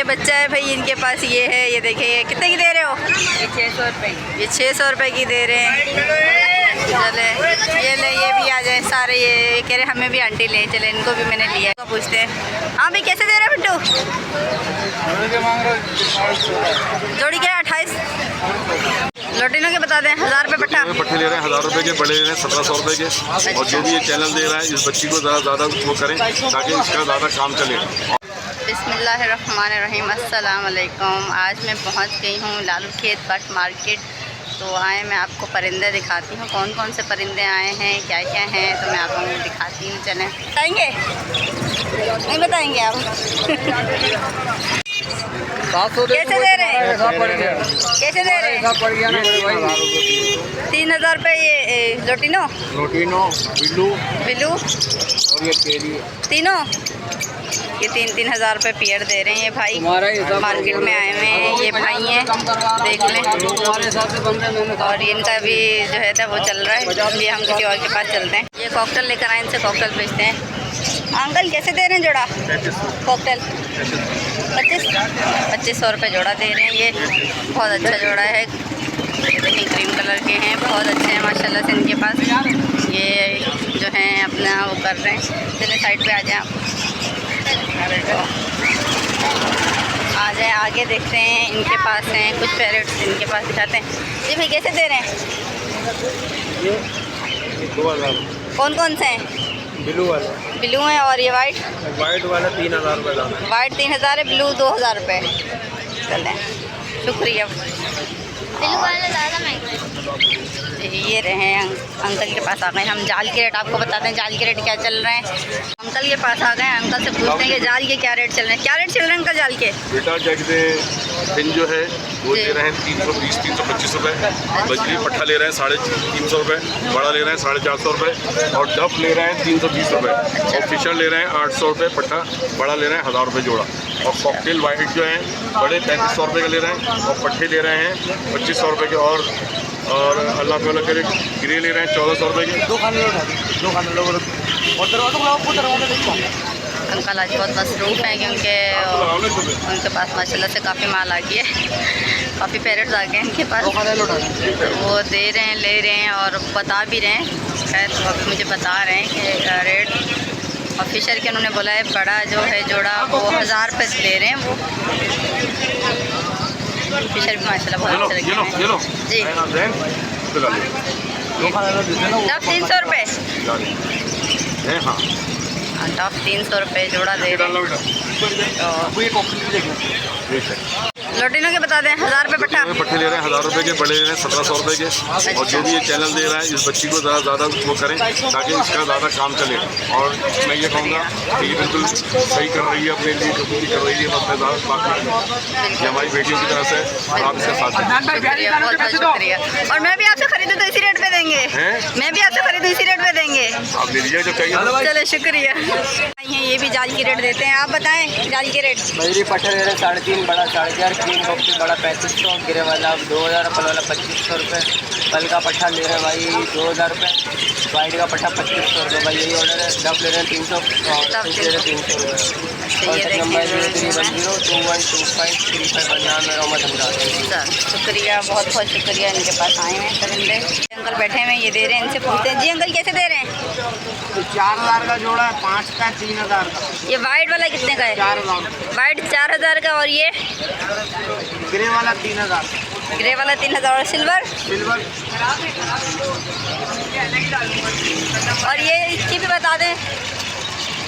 बच्चा है भाई इनके पास, ये है, ये देखिए। ये कितने की दे रहे हो? ये 600 रुपये। ये 600 रुपये की दे रहे हैं। चले ये ले, ये भी आ जाए सारे। ये कह रहे हमें भी आंटी ले चले, इनको भी मैंने लिया। तो पूछते हैं, हाँ भाई कैसे दे रहे हो बिट्टू? जोड़ी क्या है? 28। लोटिनों के बता दें 1000 रुपये पट्टा। पट्टे ले रहे हैं 1000 रुपये के, बड़े ले रहे हैं 1700 रुपये के। और जो भी ये चैनल दे रहा है इस बच्ची को ज़्यादा वो करें ताकि इसका ज़्यादा काम चले। बिस्मिल्लाहिर्रहमानिर्रहीम, अस्सलाम वालेकुम। आज मैं पहुंच गई हूं लालू खेत बट मार्केट। तो आए मैं आपको परिंदे दिखाती हूं, कौन कौन से परिंदे आए हैं, क्या क्या हैं, तो मैं आपको दिखाती हूं। चलें, बताएंगे नहीं बताएंगे आप? कैसे दे रहे हैं? कैसे दे रहे हैं? 3000 रुपये ये लोटिनो बिल्लू और ये केरी तीनों। ये 3-3000 रुपये पेयर दे रहे हैं ये भाई। मार्केट में आए हुए हैं ये भाई हैं, देख लें। और इनका भी जो है वो चल रहा है, इसलिए हम किसी और के पास चलते हैं। ये कॉकटेल लेकर आए, इनसे कॉकटेल बेचते हैं। अंकल कैसे दे रहे हैं जोड़ा कॉकटेल? 2500 रुपये जोड़ा दे रहे हैं। ये बहुत अच्छा जोड़ा है, देखिए क्रीम कलर के हैं, बहुत अच्छे हैं माशाल्लाह से इनके पास। ये जो हैं अपना वो कर रहे हैं। चलिए साइड पे आ जाएं आप, आ जाए आगे देखते हैं। इनके पास हैं कुछ पैरेट्स, इनके पास दिखाते हैं। जी भाई कैसे दे रहे हैं? कौन कौन से हैं? ब्लू है। और ये वाइट वाला 3000 रुपये दाम है। वाइट 3000 है, ब्लू 2000 रुपये। चलें, शुक्रिया। बिल्लू वाले ज़्यादा महंगे। ये रहे अंकल के पास आ गए हम। जाल के रेट आपको बताते हैं, जाल के रेट क्या चल रहे हैं। अंकल के पास आ गए, अंकल से पूछते हैं कि जाल के क्या रेट चल रहे हैं। क्या रेट चल रहे हैं अंकल जाल के? बेटा जैसे फिन जो है वो ले रहे हैं 320-325 रुपये। बजरी पट्ठा ले रहे हैं 350 रुपये, बड़ा ले रहे हैं 450 रुपये। और डफ ले रहे हैं 320 रुपये। और फिशर ले रहे हैं 800 रुपये पट्ठा, बड़ा ले रहे हैं 1000 रुपये जोड़ा। और कॉकटेल वाइट जो हैं बड़े 3500 रुपये के ले रहे हैं। और पट्टे ले रहे हैं 2500 रुपये के। और अल्लाह ताला करे ग्रे ले रहे हैं 1400 रुपये के। अंकल आज बहुत मसरूफ़ हैं क्योंकि उनके पास माशाल्लाह से काफ़ी माल आ गया है, काफ़ी पैरेट्स आ गए हैं इनके पास। वो दे रहे हैं, ले रहे हैं और बता भी रहे हैं। शायद तो अभी मुझे बता रहे हैं कि रेट। और फिशर के उन्होंने बोला है बड़ा जो है जोड़ा वो 1000 रुपये ले रहे हैं। वो फिशर भी माशाल्लाह बहुत अच्छे लगे हैं जी। टॉप 300 रुपये। हाँ, टॉप 300 रुपये जोड़ा दे रहे हैं। लोटिनों के बता दें 1000 रुपये पट्टा। पट्टे ले रहे हैं 1000 रुपये के, बड़े ले रहे हैं 1700 रुपये के। और जो भी ये चैनल दे रहा है इस बच्ची को ज़्यादा वो करें ताकि इसका ज़्यादा काम चले। और मैं ये कहूँगा कि ये बिल्कुल सही कर रही है, अपने लिए कबूल कर रही है। मसलेदार बाकी ये हमारी बेटियों की तरफ से आप इसके साथ हैं। बहुत बहुत शुक्रिया। और मैं भी आपसे खरीदूँ तो इसी रेट पे देंगे? मैं भी आपसे खरीदूँ इसी रेट पे देंगे? आप ले लीजिए जो चाहिए। चलो शुक्रिया। ये भी जाल की रेट देते हैं, आप बताएं जाल की रेट। बजरी पट्टे ले रहे हैं 3.5, बड़ा 4,500, क्रीम कॉकटेल बड़ा 3500, गिरे वाला 2000, पल वाला 2500 रुपये। पल का पट्टा ले रहे हैं भाई 2000 रुपये, वाइट का पट्टा 2500 रुपये भाई। यही ऑर्डर है। डब ले रहे हैं 300, ले रहे हैं 300 रुपये। कॉन्टैक्ट नंबर 0310253535 शुक्रिया, बहुत बहुत शुक्रिया। इनके पास आए हैं परिंदे, अंकल बैठे हुए ये दे रहे हैं, इनसे पूछते हैं। जी अंकल कैसे दे रहे हैं? 4000 का जोड़ा है, 5 का 3000 का। ये वाइट वाला कितने का है? 4000। वाइट 4000 का। और ये गिरे वाला 3000। ग्रे वाला 3000। और सिल्वर? और ये इसकी भी बता दें,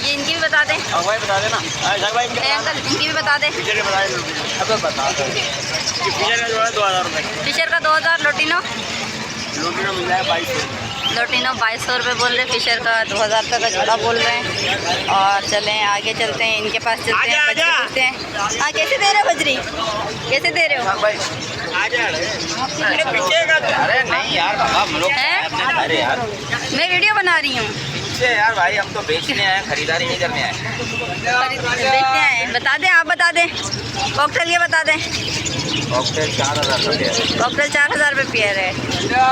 ये इनकी भी बता दें। भाई बता देना अंकल इनकी भी बता दें। फिशर का जोड़ा है 2000 रुपये। फिशर का 2000। लोटिनो मिल जाए 2200। लोटिनो 2200 रुपये बोल रहे हैं, फिशर का 2000 रुपये का जोड़ा बोल रहे हैं। और चलें आगे चलते हैं, इनके पास चलते हैं, बजरी पूछते हैं। हाँ कैसे दे रहे हो बजरी? कैसे दे रहे हो? अरे नहीं यार बाबा, हम लोग अरे यार मैं वीडियो बना रही हूँ यार भाई, हम तो बेचने आए, खरीदारी नहीं करने आए। देखते हैं, बता दें, आप बता दें। कॉकटेल ये बता दें। कॉकटेल 4000 रुपये। कॉकटेल 4000 रुपये पेयर है।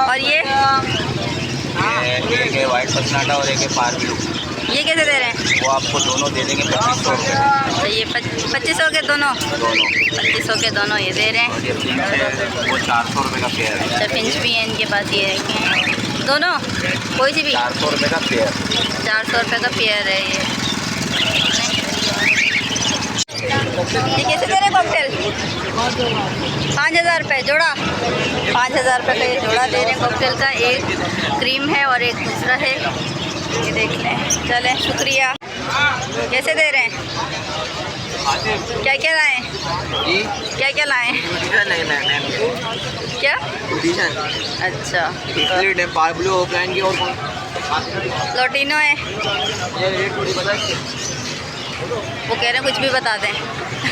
और ये एक है वाइट पसनाटा और एक है पार ब्लू। ये कैसे दे रहे हैं? वो आपको दोनों दे देंगे 2500 रुपये। अच्छा ये 2500 के दोनों, 2500 के दोनों ये दे रहे हैं। और ये फिंच है वो 400 रुपये का पेयर है। अच्छा फिंच भी है इनके पास, ये है दोनों कोई सी भी 400 रुपये का पेयर। 400 रुपये का पेयर है ये। ये कैसे दे रहे हैं कॉकटेल? 5000 रुपये जोड़ा, 5000 रुपये का ये जोड़ा दे रहे हैं कॉकटेल का। एक क्रीम है और एक दूसरा है, ये देख लें। चलें शुक्रिया। कैसे दे रहे हैं? क्या क्या लाएँ? जी क्या क्या लाएँ? नहीं मैम, क्या? कंडीशन अच्छा है पाब्लो ऑफलाइन की और कौन लोटिनो है, ये रेट थोड़ी पता है। वो कह रहे हैं कुछ भी बता दें।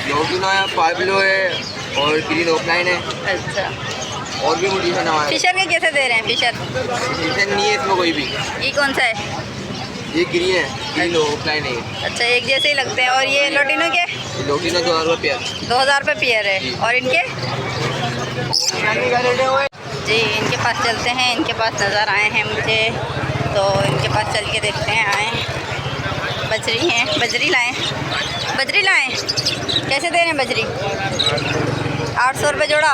लोटिनो है, पाब्लो है और ग्रीन ऑफलाइन है अच्छा और भी कंडीशन है हमारे। फिशर के कैसे दे रहे हैं? फिशर कंडीशन नहीं है इसमें कोई भी। ये कौन सा है? ये ग्रीन है, ग्रीन ऑफलाइन है। अच्छा एक जैसे ही लगते हैं। और ये लोटिनो के लोटिनो 2000 रुपये पेयर। 2000 रुपये पेयर है। और इनके जी इनके पास चलते हैं, इनके पास नज़र आए हैं मुझे, तो इनके पास चल के देखते हैं। आए बजरी हैं, बजरी लाएँ, बजरी लाएँ। कैसे दे रहे हैं बजरी? 800 रुपये जोड़ा,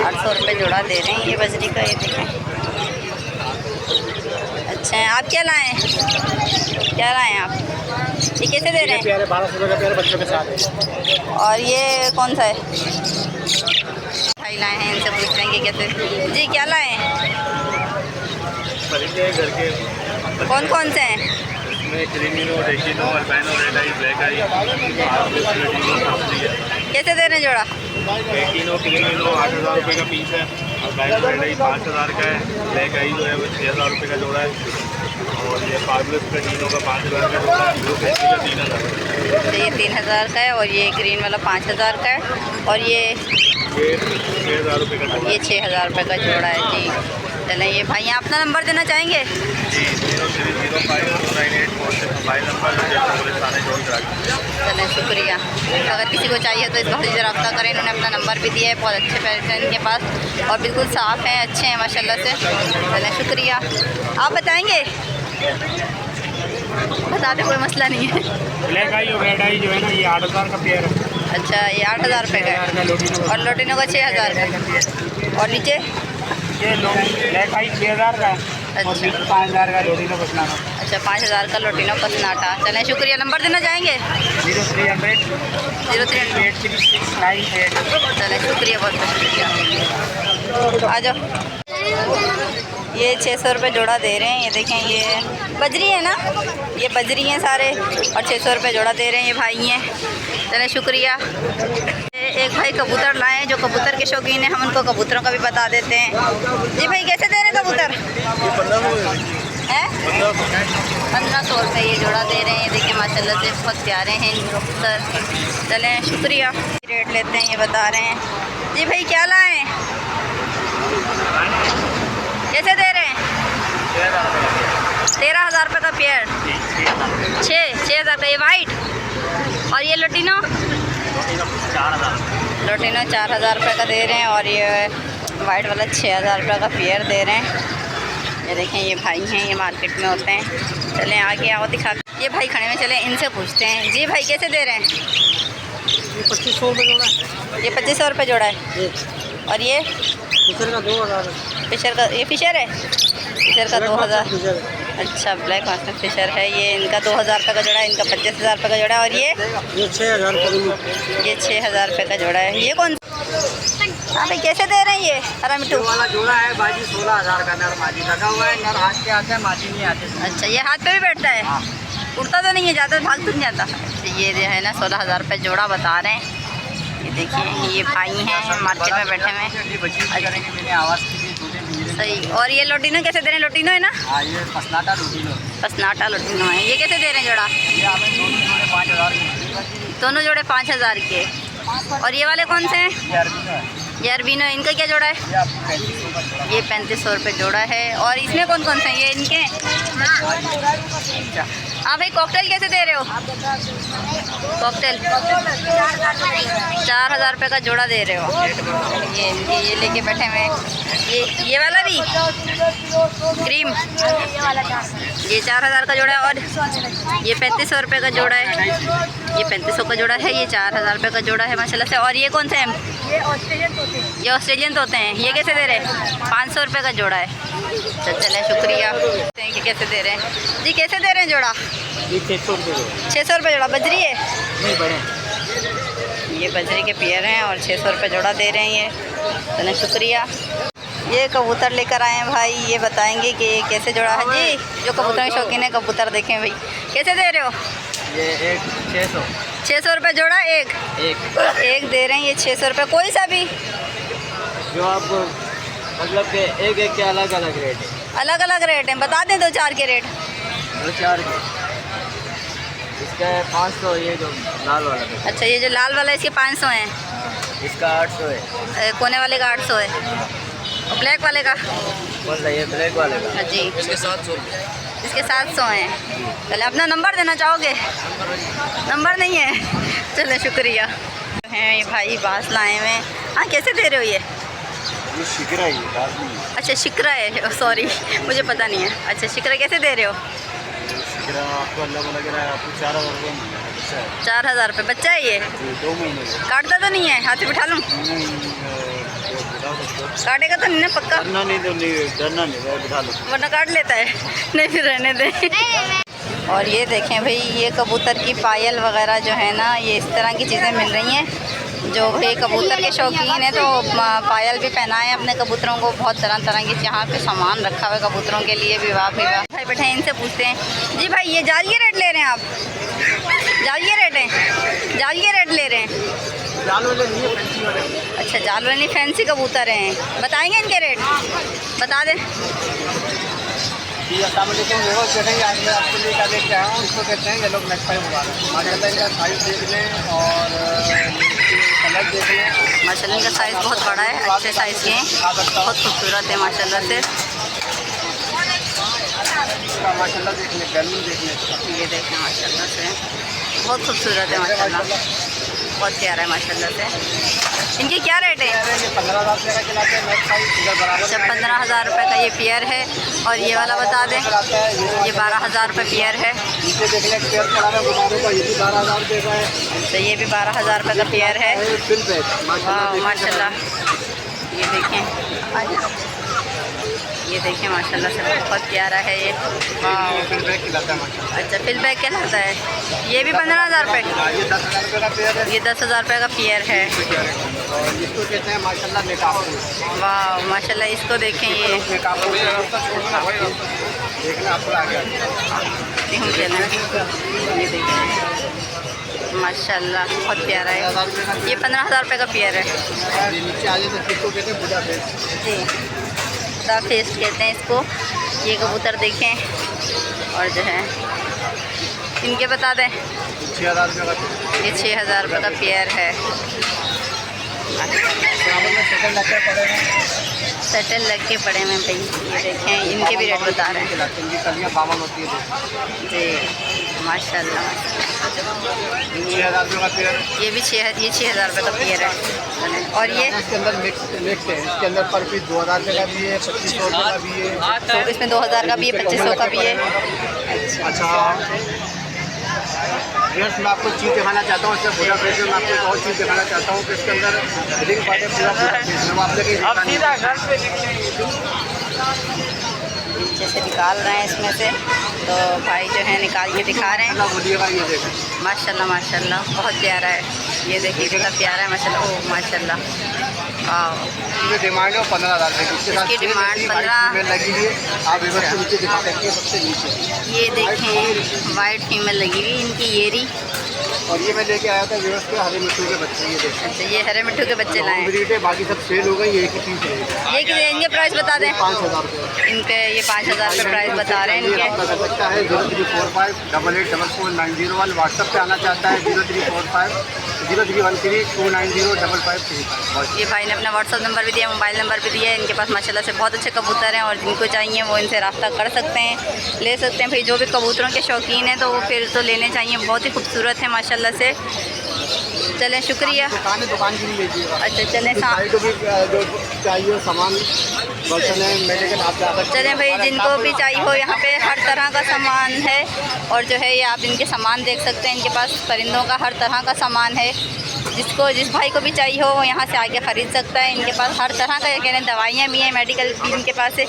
800 रुपये जोड़ा दे रहे हैं ये बजरी का। ये देखें। अच्छा आप क्या लाएँ? क्या लाएँ आप? ये कैसे दे रहे हैं? 1200 रुपये का पेयर बच्चों के साथ है। और ये कौन सा है? मिठाई लाए हैं, इनसे पूछ रहे हैं कि कैसे। जी क्या लाए हैं? घर के कौन कौन से हैं? क्रीमिनो, रेकिनो, अल्बाइनो, रेड आई, ब्लैक आई, कैसे दे रहे हैं जोड़ा? रेकिनो, क्रीमिनो 8000 रुपये का पीस है, अल्बाइनो रेड आई 5000 का है, ब्लैक आई जो है वो 6000 रुपये का जोड़ा है, और ये पाब्लो प्लेटिनो का 5000 का जोड़ा है, ब्लू पेंसिल का 3000। तो ये 3000 का है और ये ग्रीन वाला 5000 का है और ये 6000 रुपये का जोड़ा ये 6000 रुपये का जोड़ा है। जी चलें ये भाई यहाँ अपना नंबर देना चाहेंगे? जी 0305 मोबाइल नंबर पुलिस थाने जोड़ करा। चलें शुक्रिया। अगर किसी को चाहिए तो इस भाई से रब्ता करें, इन्होंने अपना नंबर भी दिया है। बहुत अच्छे पैसे हैं इनके पास और बिल्कुल साफ़ हैं, अच्छे हैं माशाल्लाह से। चलें शुक्रिया। आप बताएँगे? बता दें, कोई मसला नहीं है। ब्लैक आई और रेड आई जो है ना ये 8000 का पेयर है। अच्छा ये 8000 रुपये का है और लोटिनो का 6000 का। और नीचे ये ब्लैक आई 6000 का है और 5000 का लोटिनो का स्नाटा। अच्छा 5000 का लोटिनो का स्नाटा। चलें शुक्रिया। नंबर देना चाहेंगे? 0300 0300 83698। चलें शुक्रिया, बहुत बहुत शुक्रिया। आ जाओ। ये 600 रुपये जोड़ा दे रहे हैं। ये देखें ये बजरी है ना, ये बजरी हैं सारे और 600 रुपये जोड़ा दे रहे हैं ये भाई हैं। चलें शुक्रिया। एक भाई कबूतर लाए हैं जो कबूतर के शौकीन हैं, हम उनको कबूतरों का भी बता देते हैं। जी भाई कैसे दे रहे हैं कबूतर? हैं 1500 रुपये ये जोड़ा दे रहे हैं। ये देखिए माशाल्लाह से बहुत प्यारे हैं कबूतर। चलें शुक्रिया। रेट लेते हैं, ये बता रहे हैं। जी भाई क्या लाएँ? कैसे दे रहे हैं? 13000 रुपये का पेयर। 6000 का ये वाइट। और ये लोटिनो? लोटिनो 4000 रुपये का दे रहे हैं और ये वाइट वाला 6000 रुपये का पेयर दे रहे हैं। ये देखें ये भाई हैं, ये मार्केट में होते हैं। चलें आगे आओ दिखा। ये भाई खड़े में, चलें इनसे पूछते हैं। जी भाई कैसे दे रहे हैं? ये 2500 रुपये जोड़ा है। ये 2500 रुपये जोड़ा है। और ये फिशर का 2000 है। फिशर का, ये फिशर है? फिशर का 2000। अच्छा ब्लैक मास्टर फिशर है। ये इनका 2000 रुपये का जोड़ा है, इनका 25000 रुपये का जोड़ा है। और ये 6000 रुपये। ये 6000 रुपये का जोड़ा है। ये कौन? हाँ भाई कैसे दे रहे हैं ये हरा मिट्टू? वाला जोड़ा है बाजी 16000 का। नर माजी लगा हुआ है, नर हाथ पे आता है, माजी नहीं आते। अच्छा ये हाथ पे भी बैठता है? उड़ता तो नहीं है ज़्यादा, भाग तो नहीं जाता। अच्छा ये जो है ना 16000 रुपये जोड़ा बता रहे हैं। ये देखिए ये भाई हैं मार्केट में बैठे हुए। सही। और ये लोटिनो कैसे दे रहे हैं? लोटिनो है ना? हाँ ये पसनाटा लोटिनो। पसनाटा लोटिनो है। ये कैसे दे रहे हैं जोड़ा? ये हमें दोनों जोड़े 5000 की। दोनों जोड़े 5000 के। और ये वाले कौन से हैं? ये अरबिनो है। ये अरबिनो, इनका क्या जोड़ा है? ये आपको 3500 का जोड़ा। ये 3500 रुपये जोड़ा है। और इसमें कौन कौन से हैं? ये इनके? हाँ भाई कॉकटेल कैसे दे रहे हो? कॉकटेल 4,000 रुपये का जोड़ा दे रहे हो। ये लेके बैठे हुए हैं। ये वाला भी क्रीम, ये 4,000 का जोड़ा है। और ये 3500 रुपये का जोड़ा है। ये 3500 का जोड़ा है। ये 4,000 रुपये का जोड़ा है माशाल्लाह से। और ये कौन से हैं? ये ऑस्ट्रेलियन तोते हैं। ये कैसे दे रहे हैं? 500 रुपये का जोड़ा है। चले शुक्रिया। कि कैसे दे रहे हैं जी? कैसे दे रहे हैं जोड़ा? ये 600 रुपये। 600 रुपये जोड़ा। बजरी है? नहीं बड़े, ये बजरी के पेयर हैं और 600 रुपये जोड़ा दे रहे हैं ये। चलें शुक्रिया। ये कबूतर लेकर आए हैं भाई, ये बताएंगे कि ये कैसे जोड़ा है जी। जो कबूतर के शौकीन है कबूतर देखें भाई। कैसे दे रहे हो? ये एक 600 600 रुपये जोड़ा। एक दे रहे हैं ये 600 रुपये। कोई सा भी जो आपको मतलब के एक के अलग अलग रेट है। अलग अलग रेट हैं, बता दें 2-4 के रेट। 2-4 के इसका 500। ये जो लाल वाला है, अच्छा ये जो लाल वाला है इसके 500 हैं। इसका 800 है। कोने वाले का 800 है। और ब्लैक वाले का? कौन सा? ये ब्लैक वाले का जी इसके 700। इसके 700 हैं। चले अपना नंबर देना चाहोगे? नंबर नहीं है। चले शुक्रिया। हैं ये भाई बांस लाए हुए हैं। हाँ कैसे दे रहे हो ये? ये शिकरा है, ये बात नहीं है। अच्छा शिकरा है, सॉरी मुझे पता नहीं है। अच्छा शिकरा कैसे दे रहे हो? शिकरा आपको अल्लाह वाला गिरा है, आपको 4,000 रुपये मिलेगा। 4,000 रुपये। बच्चा है ये? 2 महीने का। काटता तो नहीं है? हाथ से बिठा लूँ? काटेगा तो नहीं ना पक्का? डरना नहीं, डरना नहीं, बिठा लो। वरना काट लेता है। नहीं फिर रहने दें। और ये देखें भाई, ये कबूतर की पायल वगैरह जो है ना, ये इस तरह की चीज़ें मिल रही हैं। जो भाई कबूतर के शौकीन है तो पायल भी पहनाएं अपने कबूतरों को। बहुत तरह तरह के यहाँ पे सामान रखा हुआ है कबूतरों के लिए। विवाह भाई बैठे इनसे पूछते हैं जी भाई, ये जालिया रेट ले रहे हैं आप? जालिया रेट है? जालिया रेट ले रहे हैं? जाल वाले नहीं है, फैंसी वाले। अच्छा जाल वाले फैंसी कबूतर हैं। बताएंगे इनके रेट? बता दें। जी अस्सलाम वालेकुम। वो कहेंगे आज मैं आपके लिए क्या लेके आया हूँ, उसको कहते हैं ये लोग मैक्पाई मुबारक। माशाल्लाह इनका साइज़ देख लें और कलर देख लें। माशाल्लाह इनका साइज़ बहुत बड़ा है, अच्छे साइज़ के हैं, बहुत खूबसूरत है माशाल्लाह से। माशाल्लाह देख लें, बैलून देख लें। ये देखें माशाल्लाह से बहुत खूबसूरत है माशाल्लाह, बहुत प्यारा है माशाल्लाह से। इनकी क्या रेट है? 15,000 रुपये का खिलाते हैं मैक्पाई इधर बराबर। अच्छा 15,000 रुपये का ये पेयर है। और ये वाला बता दें, ये 12,000 रुपये पेयर है। नीचे देख लें पेयर पड़ा है गुब्बारों का, ये भी 12,000 रुपये का है। अच्छा ये भी 12,000 रुपये का पेयर है। फिल बैग माशाल्लाह ये देखें, ये देखें माशाल्लाह से बहुत प्यारा है ये। फिल बैग खिलाता है माशाल्लाह। अच्छा फिल बैग कहलाता है। ये भी 15,000 रुपये। ये 10,000 रुपये का पेयर है। ये 10,000 रुपये का पेयर है। और इसको कहते हैं माशाल्लाह नेकाब। वाह माशाल्लाह इसको देखें, ये नेकाब देखना आपको आ गया। ये देखें माशाल्लाह बहुत प्यारा है। ये 15,000 रुपये का पेयर है। नीचे आ जाए तो इसको कहते हैं बुढ़ा फेस। जी बुढ़ा फेस कहते हैं इसको। ये कबूतर देखें और जो है इनके बता दें। 6,000 रुपये का। ये 6,000 रुपये का पेयर है। सेटल लग के पड़े हैं भाई। ये देखें इनके भी रेट बता रहे हैं। इनकी कलियाँ 52 होती है जी माशाल्लाह। 6,000 रुपये का पेयर। ये 6,000 रुपये का पेयर है। और ये इसके अंदर मिक्स है। इसके अंदर पर पीस 2,000 रुपये का भी है, 2,500 रुपये का भी है। तो इसमें 2,000 का भी है, 2,500 का भी है। अच्छा फ्रेंड्स मैं आपको चीज़ दिखाना चाहता हूँ। इससे बुरा फेस में मैं आपको एक और चीज़ दिखाना चाहता हूँ कि इसके अंदर रिंग पार्ट है पूरा फेस में। वो आप लेके नीचे से निकाल रहे हैं इसमें से, तो भाई जो है निकाल के दिखा रहे हैं। बोलिएगा ये देखें माशाल्लाह माशाल्लाह बहुत प्यारा है। ये देखिए कितना प्यारा है माशाल्लाह। ओह माशाल्लाह ये डिमांड है 15,000 रुपये की। इसकी डिमांड 15 लगी हुई है। आप इधर से नीचे दिखा सकते हैं, सबसे नीचे। ये देखें वाइट फीमेल लगी हुई इनकी येरी। और ये मैं लेके आया था व्यवस्था के हरे मिट्टू के बच्चे। ये देखें अच्छा ये हरे मिट्टू के बच्चे लाए हैं। ब्रीड है, बाकी सब सेल हो गई। ये एक ही पीस रहेगा। ये कितने इनके प्राइस बता दें? 5,000 रुपये इनके ये 5,000 रुपये प्राइस बता रहे हैं इनके। कर सकता है 0345 8844 व्हाट्सएप पे आना चाहता है 0345 0313 290 5535। ये भाई ने अपना व्हाट्सअप नंबर भी दिया, मोबाइल नंबर भी दिया है। इनके पास माशाल्लाह से बहुत अच्छे कबूतर हैं और जिनको चाहिए वो इनसे रब्ता कर सकते हैं, ले सकते हैं। भाई जो भी कबूतरों के शौकीन हैं तो वो फिर तो लेने चाहिए। बहुत ही खूबसूरत है माशाल्लाह से। चलें शुक्रिया। दुकान की भी लीजिएगा। अच्छा चलें साइड को भी जो चाहिए सामान बर्तन है मेडिकल आप जा सकते हैं। चलें भाई, जिनको भी चाहिए हो यहाँ पे हर तरह का सामान है। और जो है ये आप इनके सामान देख सकते हैं, इनके पास परिंदों का हर तरह का सामान है। जिस भाई को भी चाहिए हो वो यहाँ से आके ख़रीद सकता है। इनके पास हर तरह का, ये कह रहे हैं दवाइयाँ भी हैं, मेडिकल भी इनके पास है,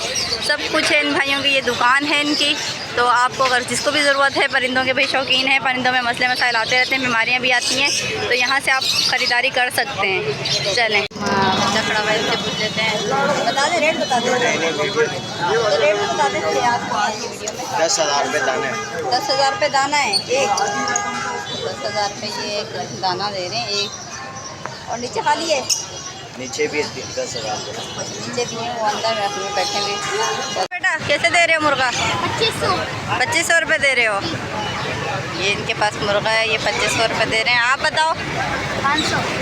सब कुछ है इन भाइयों की। ये दुकान है इनकी। तो आपको अगर जिसको भी ज़रूरत है, परिंदों के भाई शौकीन हैं, परिंदों में मसले मसाइल आते रहते हैं, बीमारियाँ भी आती हैं, तो यहाँ से आप ख़रीदारी कर सकते हैं। चलें बच्चा खड़ा हुआ है, इनसे पूछ लेते हैं। बता दें रेट, बता दें रेट बता दें आपको वीडियो में। 10,000 रुपये दाना है। 10,000 रुपये दाना है एक। 10,000 रुपये ये एक दाना दे रहे हैं एक। और नीचे खाली है, नीचे भी 10,000 नीचे भी हैं, वो अंदर में बैठे हुए। बेटा कैसे दे रहे हो मुर्गा? 2500 रुपये दे रहे हो। ये इनके पास मुर्गा है, ये 2500 रुपये दे रहे हैं। आप बताओ?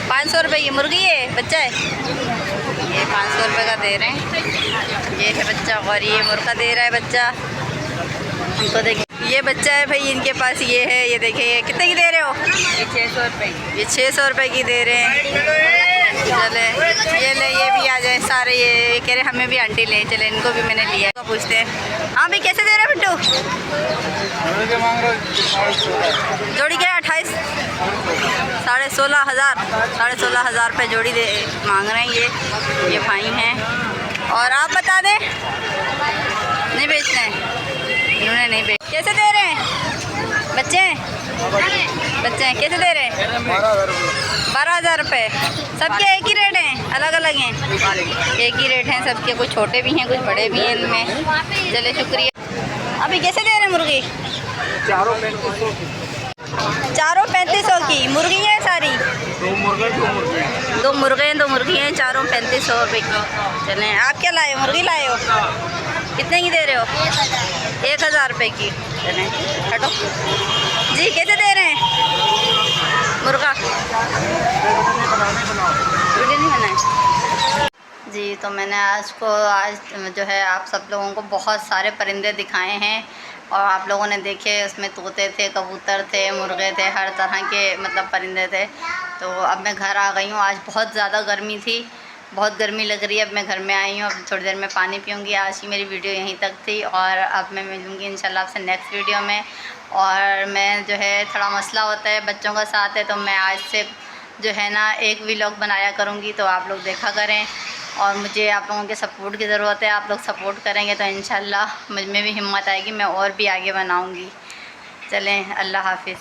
500 रुपये। ये मुर्गी है, बच्चा है, ये 500 रुपये का दे रहे हैं। ये है बच्चा और ये मुर्गा दे रहा है बच्चा। हमको देखिए ये बच्चा है भाई इनके पास, ये है, ये देखिए। ये कितने की दे रहे हो? ये 600 रुपये। ये 600 रुपये की दे रहे हैं। चले ये ले, ये भी आ जाए सारे। ये कह रहे हमें भी आंटी ले, चले इनको भी मैंने लिया। तो पूछते हैं हाँ भाई कैसे दे रहे हो बिट्टू? जोड़ी क्या है? 28 16,500 रुपये जोड़ी दे मांग रहे हैं ये भाई हैं। और आप बता दें, नहीं बेचते हैं इन्होंने, नहीं बेच। कैसे दे रहे हैं बच्चे हैं कैसे दे रहे हैं? 12,000 रुपये। सबके एक ही रेट हैं? अलग अलग हैं? एक ही रेट हैं सबके, कुछ छोटे भी हैं कुछ बड़े भी हैं इनमें। चले शुक्रिया। अभी कैसे दे रहे हैं मुर्गी? चारों 3500 की मुर्गी है सारी। 2 मुर्गे 2 मुर्गे हैं। 2 मुर्गे हैं 2 मुर्गी हैं, चारों 3500 रुपये की। चलें आप क्या लाए हो? मुर्गी लाए हो? कितने की दे रहे हो? 1,000 रुपये की। चलें हटो जी। कैसे दे रहे हैं मुर्गा? वीडियो नहीं बनाए जी। तो मैंने आज जो है आप सब लोगों को बहुत सारे परिंदे दिखाए हैं और आप लोगों ने देखे। उसमें तोते थे, कबूतर थे, मुर्गे थे, हर तरह के मतलब परिंदे थे। तो अब मैं घर आ गई हूँ। आज बहुत ज़्यादा गर्मी थी, बहुत गर्मी लग रही है। अब मैं घर में आई हूँ, अब थोड़ी देर में पानी पीऊँगी। आज की मेरी वीडियो यहीं तक थी और अब मैं मिलूँगी इंशाल्लाह आपसे नेक्स्ट वीडियो में। और मैं जो है थोड़ा मसला होता है बच्चों का साथ है, तो मैं आज से जो है ना एक व्लॉग बनाया करूँगी, तो आप लोग देखा करें। और मुझे आप लोगों के सपोर्ट की ज़रूरत है। आप लोग सपोर्ट करेंगे तो इंशाल्लाह मुझ में भी हिम्मत आएगी, मैं और भी आगे बनाऊँगी। चलें अल्लाह हाफ़िज़।